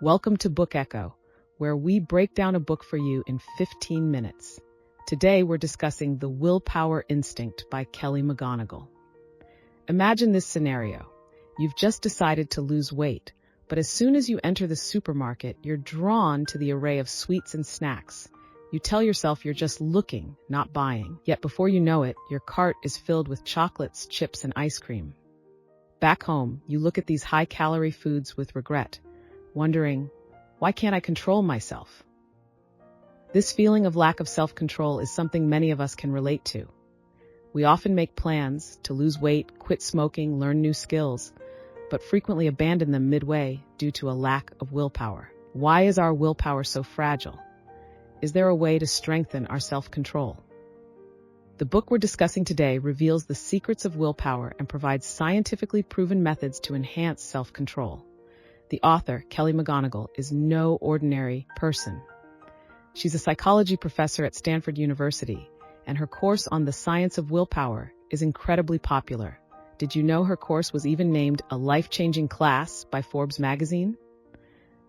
Welcome to Book Echo, where we break down a book for you in 15 minutes. Today we're discussing The Willpower Instinct by Kelly McGonigal. Imagine this scenario. You've just decided to lose weight, but as soon as you enter the supermarket, you're drawn to the array of sweets and snacks. You tell yourself you're just looking, not buying. Yet before you know it, your cart is filled with chocolates, chips, and ice cream. Back home, you look at these high-calorie foods with regret, wondering, why can't I control myself? This feeling of lack of self-control is something many of us can relate to. We often make plans to lose weight, quit smoking, learn new skills, but frequently abandon them midway due to a lack of willpower. Why is our willpower so fragile? Is there a way to strengthen our self-control? The book we're discussing today reveals the secrets of willpower and provides scientifically proven methods to enhance self-control. The author, Kelly McGonigal, is no ordinary person. She's a psychology professor at Stanford University, and her course on the science of willpower is incredibly popular. Did you know her course was even named a life-changing class by Forbes magazine?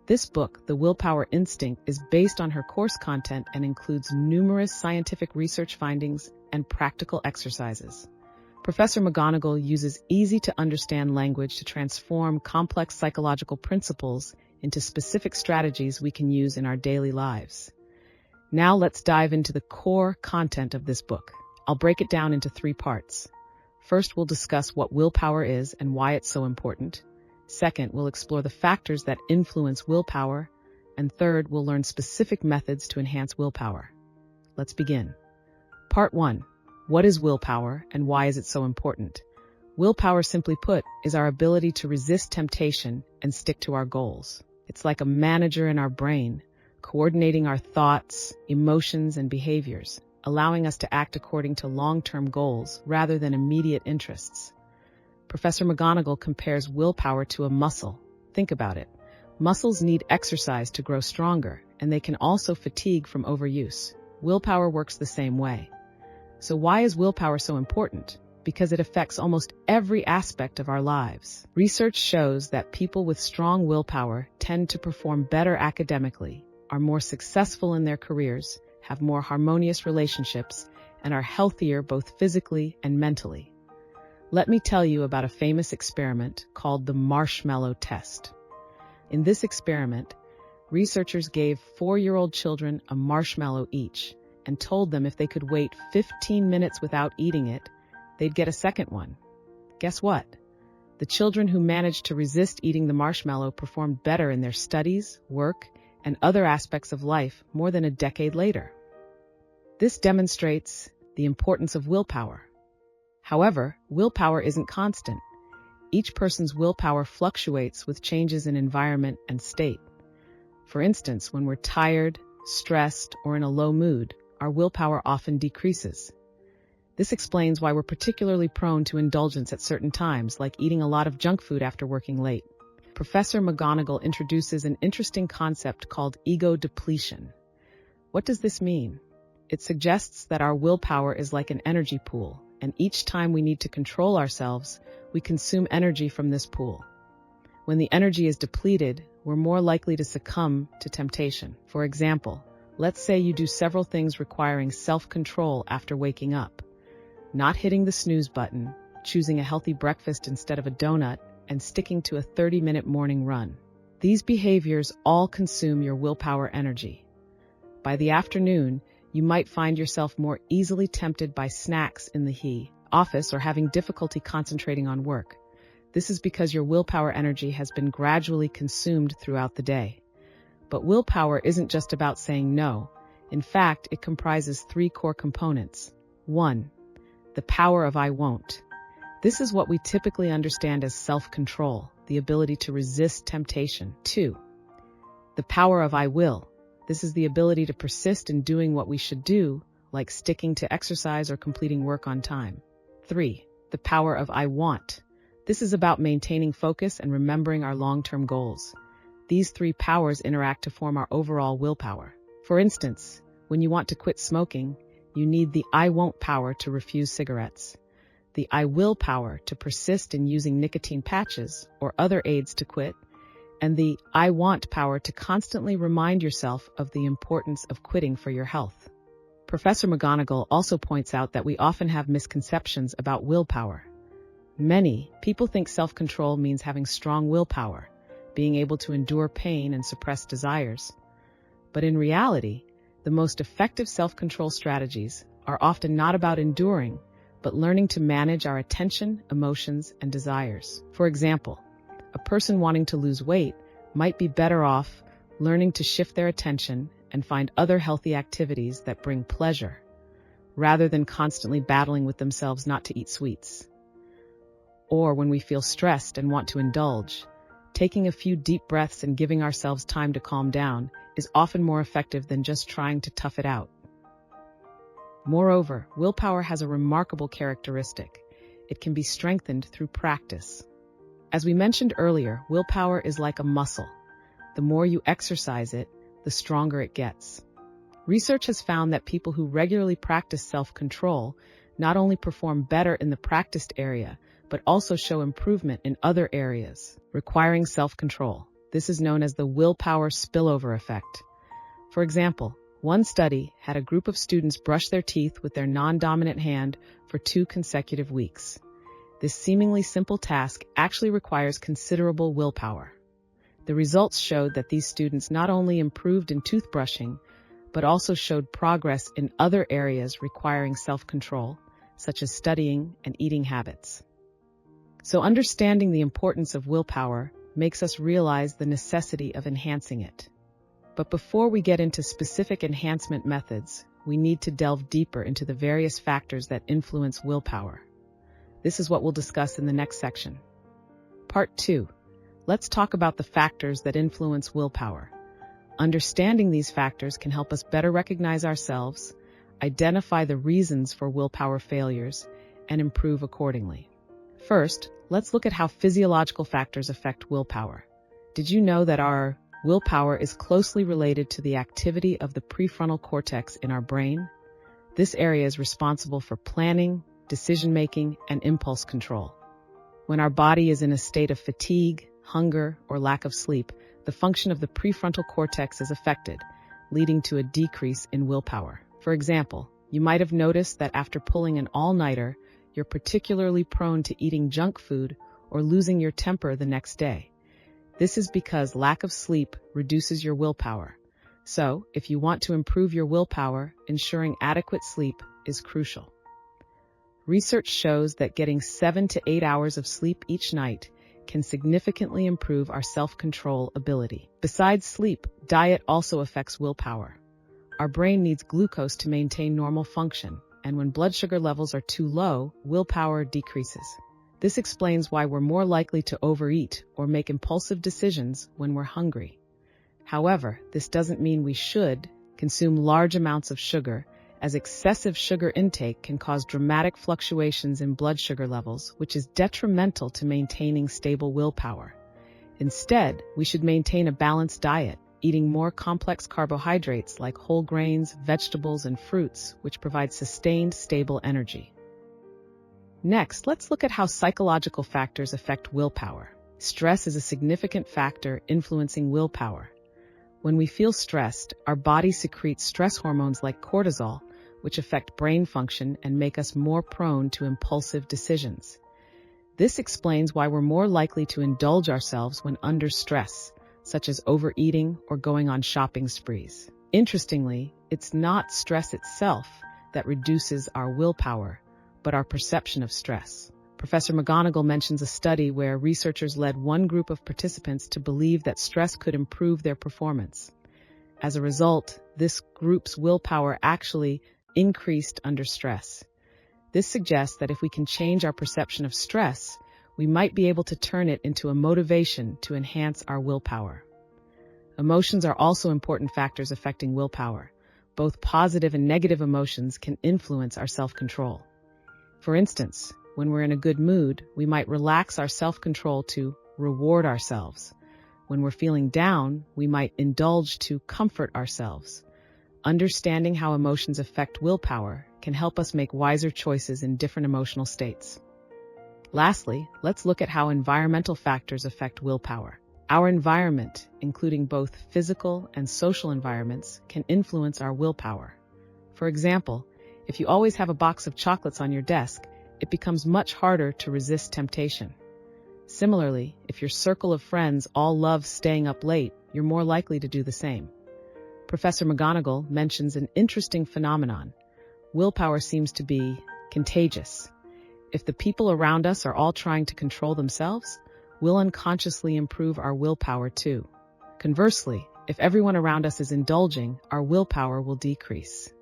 This book, The Willpower Instinct, is based on her course content and includes numerous scientific research findings and practical exercises. Professor McGonigal uses easy-to-understand language to transform complex psychological principles into specific strategies we can use in our daily lives. Now let's dive into the core content of this book. I'll break it down into 3 parts. First, we'll discuss what willpower is and why it's so important. Second, we'll explore the factors that influence willpower. And third, we'll learn specific methods to enhance willpower. Let's begin. Part 1. What is willpower and why is it so important? Willpower, simply put, is our ability to resist temptation and stick to our goals. It's like a manager in our brain, coordinating our thoughts, emotions, and behaviors, allowing us to act according to long-term goals rather than immediate interests. Professor McGonigal compares willpower to a muscle. Think about it. Muscles need exercise to grow stronger, and they can also fatigue from overuse. Willpower works the same way. So why is willpower so important? Because it affects almost every aspect of our lives. Research shows that people with strong willpower tend to perform better academically, are more successful in their careers, have more harmonious relationships, and are healthier both physically and mentally. Let me tell you about a famous experiment called the marshmallow test. In this experiment, researchers gave 4-year-old children a marshmallow each and told them if they could wait 15 minutes without eating it, they'd get a second one. Guess what? The children who managed to resist eating the marshmallow performed better in their studies, work, and other aspects of life more than a decade later. This demonstrates the importance of willpower. However, willpower isn't constant. Each person's willpower fluctuates with changes in environment and state. For instance, when we're tired, stressed, or in a low mood, our willpower often decreases. This explains why we're particularly prone to indulgence at certain times, like eating a lot of junk food after working late. Professor McGonigal introduces an interesting concept called ego depletion. What does this mean? It suggests that our willpower is like an energy pool, and each time we need to control ourselves, we consume energy from this pool. When the energy is depleted, we're more likely to succumb to temptation. For example, let's say you do several things requiring self-control after waking up. Not hitting the snooze button, choosing a healthy breakfast instead of a donut, and sticking to a 30-minute morning run. These behaviors all consume your willpower energy. By the afternoon, you might find yourself more easily tempted by snacks in the office or having difficulty concentrating on work. This is because your willpower energy has been gradually consumed throughout the day. But willpower isn't just about saying no. In fact, it comprises 3 core components. 1. The power of I won't. This is what we typically understand as self-control, the ability to resist temptation. 2. The power of I will. This is the ability to persist in doing what we should do, like sticking to exercise or completing work on time. 3. The power of I want. This is about maintaining focus and remembering our long-term goals. These 3 powers interact to form our overall willpower. For instance, when you want to quit smoking, you need the I won't power to refuse cigarettes, the I will power to persist in using nicotine patches or other aids to quit, and the I want power to constantly remind yourself of the importance of quitting for your health. Professor McGonigal also points out that we often have misconceptions about willpower. Many people think self-control means having strong willpower, being able to endure pain and suppress desires. But in reality, the most effective self-control strategies are often not about enduring, but learning to manage our attention, emotions, and desires. For example, a person wanting to lose weight might be better off learning to shift their attention and find other healthy activities that bring pleasure, rather than constantly battling with themselves not to eat sweets. Or when we feel stressed and want to indulge, taking a few deep breaths and giving ourselves time to calm down is often more effective than just trying to tough it out. Moreover, willpower has a remarkable characteristic. It can be strengthened through practice. As we mentioned earlier, willpower is like a muscle. The more you exercise it, the stronger it gets. Research has found that people who regularly practice self-control not only perform better in the practiced area, but also show improvement in other areas requiring self-control. This is known as the willpower spillover effect. For example, one study had a group of students brush their teeth with their non-dominant hand for 2 consecutive weeks. This seemingly simple task actually requires considerable willpower. The results showed that these students not only improved in toothbrushing, but also showed progress in other areas requiring self-control, such as studying and eating habits. So understanding the importance of willpower makes us realize the necessity of enhancing it. But before we get into specific enhancement methods, we need to delve deeper into the various factors that influence willpower. This is what we'll discuss in the next section. Part 2. Let's talk about the factors that influence willpower. Understanding these factors can help us better recognize ourselves, identify the reasons for willpower failures, and improve accordingly. First, let's look at how physiological factors affect willpower. Did you know that our willpower is closely related to the activity of the prefrontal cortex in our brain? This area is responsible for planning, decision-making, and impulse control. When our body is in a state of fatigue, hunger, or lack of sleep, the function of the prefrontal cortex is affected, leading to a decrease in willpower. For example, you might have noticed that after pulling an all-nighter, you're particularly prone to eating junk food or losing your temper the next day. This is because lack of sleep reduces your willpower. So, if you want to improve your willpower, ensuring adequate sleep is crucial. Research shows that getting 7 to 8 hours of sleep each night can significantly improve our self-control ability. Besides sleep, diet also affects willpower. Our brain needs glucose to maintain normal function, and when blood sugar levels are too low, willpower decreases. This explains why we're more likely to overeat or make impulsive decisions when we're hungry. However, this doesn't mean we should consume large amounts of sugar, as excessive sugar intake can cause dramatic fluctuations in blood sugar levels, which is detrimental to maintaining stable willpower. Instead, we should maintain a balanced diet, eating more complex carbohydrates like whole grains, vegetables, and fruits, which provide sustained, stable energy. Next, let's look at how psychological factors affect willpower. Stress is a significant factor influencing willpower. When we feel stressed, our body secretes stress hormones like cortisol, which affect brain function and make us more prone to impulsive decisions. This explains why we're more likely to indulge ourselves when under stress, such as overeating or going on shopping sprees. Interestingly, it's not stress itself that reduces our willpower, but our perception of stress. Professor McGonigal mentions a study where researchers led one group of participants to believe that stress could improve their performance. As a result, this group's willpower actually increased under stress. This suggests that if we can change our perception of stress, we might be able to turn it into a motivation to enhance our willpower. Emotions are also important factors affecting willpower. Both positive and negative emotions can influence our self-control. For instance, when we're in a good mood, we might relax our self-control to reward ourselves. When we're feeling down, we might indulge to comfort ourselves. Understanding how emotions affect willpower can help us make wiser choices in different emotional states. Lastly, let's look at how environmental factors affect willpower. Our environment, including both physical and social environments, can influence our willpower. For example, if you always have a box of chocolates on your desk, it becomes much harder to resist temptation. Similarly, if your circle of friends all love staying up late, you're more likely to do the same. Professor McGonagall mentions an interesting phenomenon. Willpower seems to be contagious. If the people around us are all trying to control themselves, we'll unconsciously improve our willpower too. Conversely, if everyone around us is indulging, our willpower will decrease.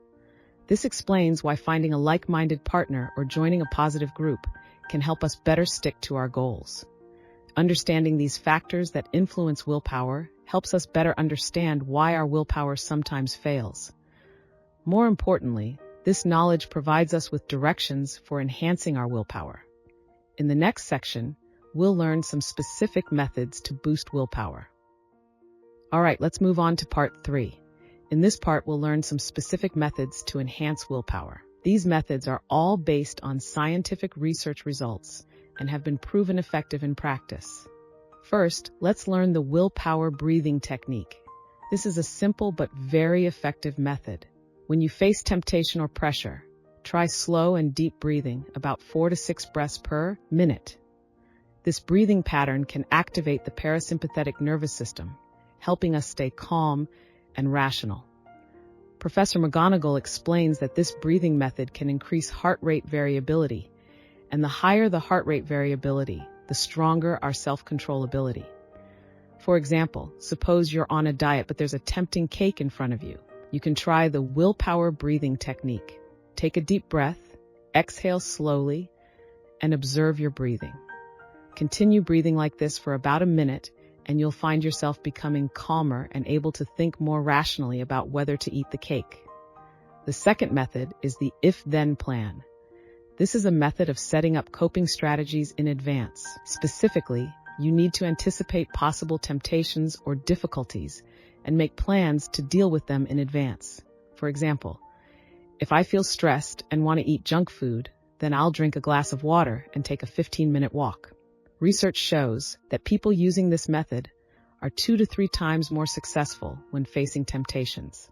This explains why finding a like-minded partner or joining a positive group can help us better stick to our goals. Understanding these factors that influence willpower helps us better understand why our willpower sometimes fails. More importantly, this knowledge provides us with directions for enhancing our willpower. In the next section, we'll learn some specific methods to boost willpower. All right, let's move on to part 3. In this part, we'll learn some specific methods to enhance willpower. These methods are all based on scientific research results and have been proven effective in practice. First, let's learn the willpower breathing technique. This is a simple but very effective method. When you face temptation or pressure, try slow and deep breathing, about 4 to 6 breaths per minute. This breathing pattern can activate the parasympathetic nervous system, helping us stay calm and rational. Professor McGonagall explains that this breathing method can increase heart rate variability, and the higher the heart rate variability, the stronger our self-control ability. For example, suppose you're on a diet but there's a tempting cake in front of you. You can try the willpower breathing technique. Take a deep breath, exhale slowly, and observe your breathing. Continue breathing like this for about a minute, and you'll find yourself becoming calmer and able to think more rationally about whether to eat the cake. The second method is the if-then plan. This is a method of setting up coping strategies in advance. Specifically, you need to anticipate possible temptations or difficulties and make plans to deal with them in advance. For example, if I feel stressed and want to eat junk food, then I'll drink a glass of water and take a 15-minute walk. Research shows that people using this method are 2 to 3 times more successful when facing temptations.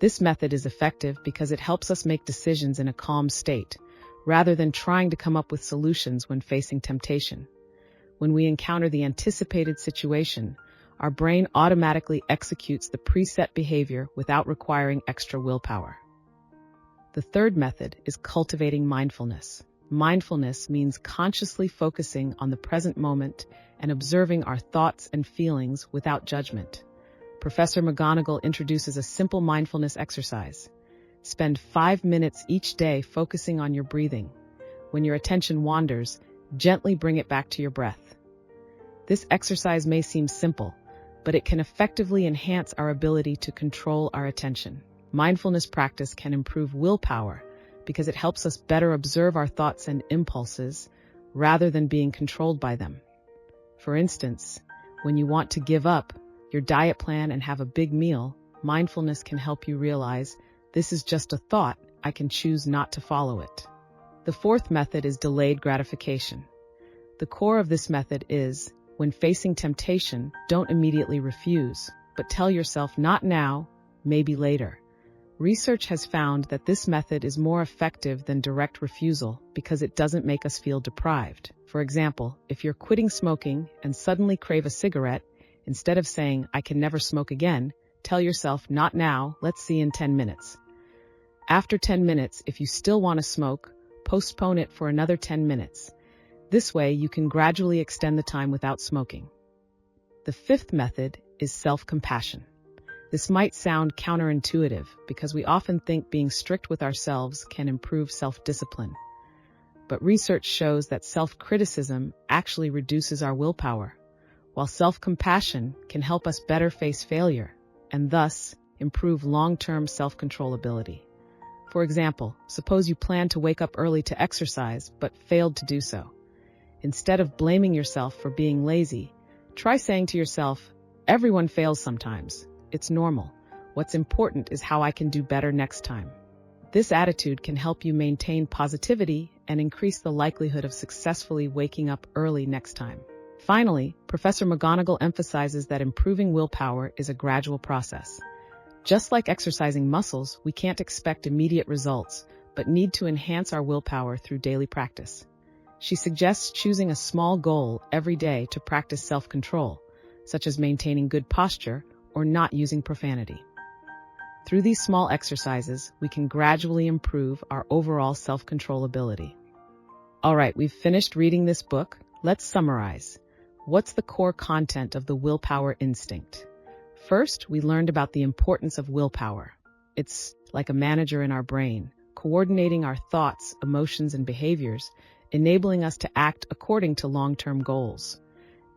This method is effective because it helps us make decisions in a calm state, rather than trying to come up with solutions when facing temptation. When we encounter the anticipated situation, our brain automatically executes the preset behavior without requiring extra willpower. The third method is cultivating mindfulness. Mindfulness means consciously focusing on the present moment and observing our thoughts and feelings without judgment. Professor McGonagall introduces a simple mindfulness exercise. Spend 5 minutes each day focusing on your breathing. When your attention wanders, gently bring it back to your breath. This exercise may seem simple, but it can effectively enhance our ability to control our attention. Mindfulness practice can improve willpower because it helps us better observe our thoughts and impulses rather than being controlled by them. For instance, when you want to give up your diet plan and have a big meal, mindfulness can help you realize this is just a thought, I can choose not to follow it. The fourth method is delayed gratification. The core of this method is, when facing temptation, don't immediately refuse, but tell yourself not now, maybe later. Research has found that this method is more effective than direct refusal because it doesn't make us feel deprived. For example, if you're quitting smoking and suddenly crave a cigarette, instead of saying, I can never smoke again, tell yourself, not now, let's see in 10 minutes. After 10 minutes, if you still want to smoke, postpone it for another 10 minutes. This way, you can gradually extend the time without smoking. The fifth method is self-compassion. This might sound counterintuitive because we often think being strict with ourselves can improve self-discipline. But research shows that self-criticism actually reduces our willpower, while self-compassion can help us better face failure and thus improve long-term self-control ability. For example, suppose you plan to wake up early to exercise but failed to do so. Instead of blaming yourself for being lazy, try saying to yourself, everyone fails sometimes. It's normal. What's important is how I can do better next time. This attitude can help you maintain positivity and increase the likelihood of successfully waking up early next time. Finally, Professor McGonagall emphasizes that improving willpower is a gradual process. Just like exercising muscles, we can't expect immediate results, but need to enhance our willpower through daily practice. She suggests choosing a small goal every day to practice self-control, such as maintaining good posture or not using profanity. Through these small exercises, we can gradually improve our overall self-control ability. All right, we've finished reading this book. Let's summarize. What's the core content of the Willpower Instinct? First, we learned about the importance of willpower. It's like a manager in our brain, coordinating our thoughts, emotions, and behaviors, enabling us to act according to long-term goals.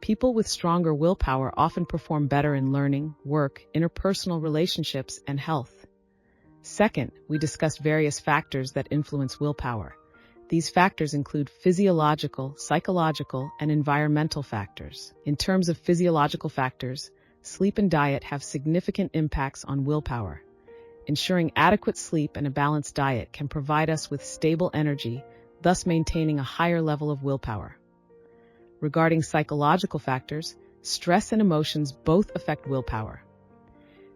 People with stronger willpower often perform better in learning, work, interpersonal relationships, and health. Second, we discussed various factors that influence willpower. These factors include physiological, psychological, and environmental factors. In terms of physiological factors, sleep and diet have significant impacts on willpower. Ensuring adequate sleep and a balanced diet can provide us with stable energy, thus maintaining a higher level of willpower. Regarding psychological factors, stress and emotions both affect willpower.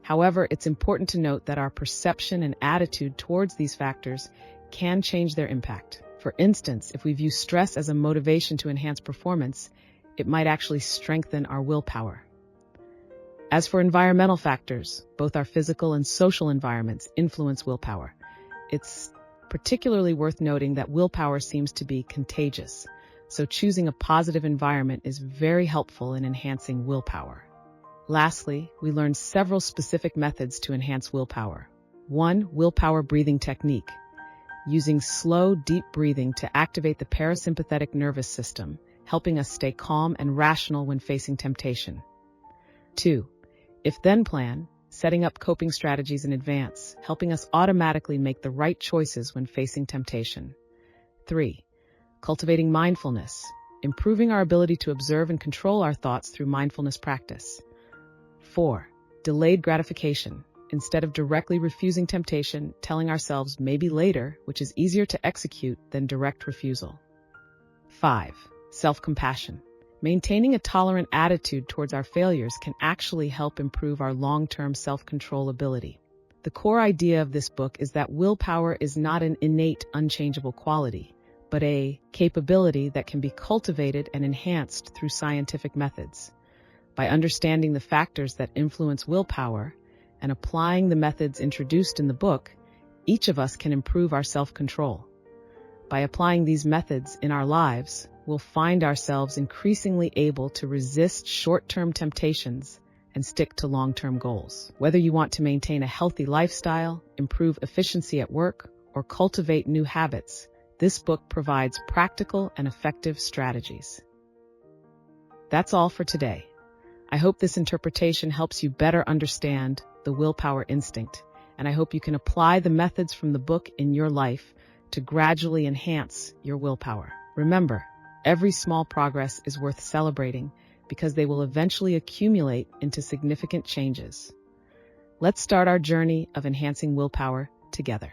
However, it's important to note that our perception and attitude towards these factors can change their impact. For instance, if we view stress as a motivation to enhance performance, it might actually strengthen our willpower. As for environmental factors, both our physical and social environments influence willpower. It's particularly worth noting that willpower seems to be contagious, so choosing a positive environment is very helpful in enhancing willpower. Lastly, we learned several specific methods to enhance willpower. 1. Willpower breathing technique. Using slow, deep breathing to activate the parasympathetic nervous system, helping us stay calm and rational when facing temptation. 2. If-then plan, setting up coping strategies in advance, helping us automatically make the right choices when facing temptation. 3. Cultivating mindfulness, improving our ability to observe and control our thoughts through mindfulness practice. 4. Delayed gratification. Instead of directly refusing temptation, telling ourselves maybe later, which is easier to execute than direct refusal. 5. Self-compassion. Maintaining a tolerant attitude towards our failures can actually help improve our long-term self-control ability. The core idea of this book is that willpower is not an innate, unchangeable quality, but a capability that can be cultivated and enhanced through scientific methods. By understanding the factors that influence willpower and applying the methods introduced in the book, each of us can improve our self-control. By applying these methods in our lives, we'll find ourselves increasingly able to resist short-term temptations and stick to long-term goals. Whether you want to maintain a healthy lifestyle, improve efficiency at work, or cultivate new habits, this book provides practical and effective strategies. That's all for today. I hope this interpretation helps you better understand the willpower instinct, and I hope you can apply the methods from the book in your life to gradually enhance your willpower. Remember, every small progress is worth celebrating because they will eventually accumulate into significant changes. Let's start our journey of enhancing willpower together.